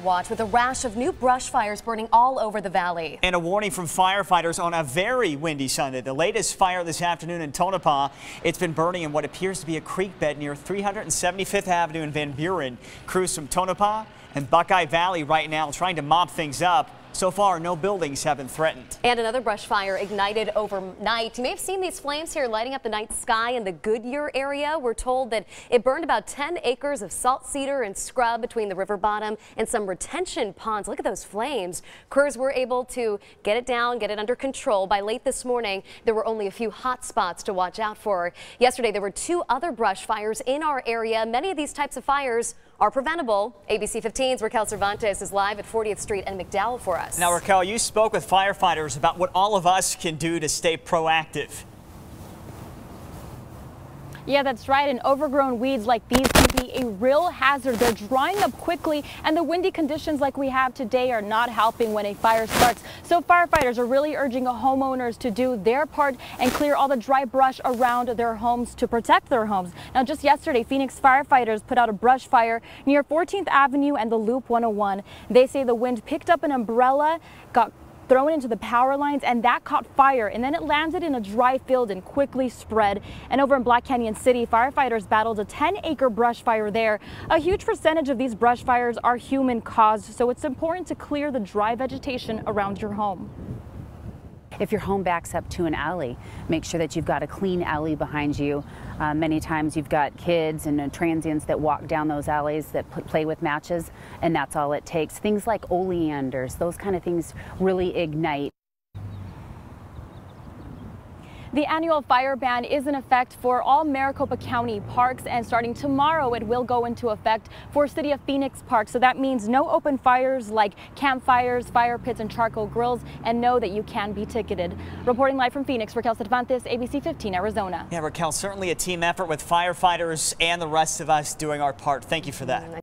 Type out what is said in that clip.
Watch with a rash of new brush fires burning all over the valley. And a warning from firefighters on a very windy Sunday. The latest fire this afternoon in Tonopah. It's been burning in what appears to be a creek bed near 375th Avenue in Van Buren. Crews from Tonopah and Buckeye Valley right now trying to mop things up. So far, no buildings have been threatened. And another brush fire ignited overnight. You may have seen these flames here lighting up the night sky in the Goodyear area. We're told that it burned about 10 acres of salt cedar and scrub between the river bottom and some retention ponds. Look at those flames. Crews were able to get it down, get it under control. By late this morning, there were only a few hot spots to watch out for. Yesterday, there were 2 other brush fires in our area. Many of these types of fires are preventable. ABC 15's Raquel Cervantes is live at 40th Street and McDowell for us. Now, Raquel, you spoke with firefighters about what all of us can do to stay proactive. Yeah, that's right. And overgrown weeds like these can be a real hazard. They're drying up quickly, and the windy conditions like we have today are not helping when a fire starts. So firefighters are really urging homeowners to do their part and clear all the dry brush around their homes to protect their homes. Now, just yesterday, Phoenix firefighters put out a brush fire near 14th Avenue and the Loop 101. They say the wind picked up an umbrella, got thrown into the power lines, and that caught fire, and then it landed in a dry field and quickly spread. And over in Black Canyon City, firefighters battled a 10-acre brush fire there. A huge percentage of these brush fires are human caused, so it's important to clear the dry vegetation around your home. If your home backs up to an alley, make sure that you've got a clean alley behind you. Many times you've got kids and transients that walk down those alleys that play with matches, and that's all it takes. Things like oleanders, those kind of things really ignite. The annual fire ban is in effect for all Maricopa County parks, and starting tomorrow it will go into effect for City of Phoenix parks. So that means no open fires like campfires, fire pits, and charcoal grills, and know that you can be ticketed. Reporting live from Phoenix, Raquel Cervantes, ABC 15 Arizona. Yeah, Raquel, certainly a team effort with firefighters and the rest of us doing our part. Thank you for that.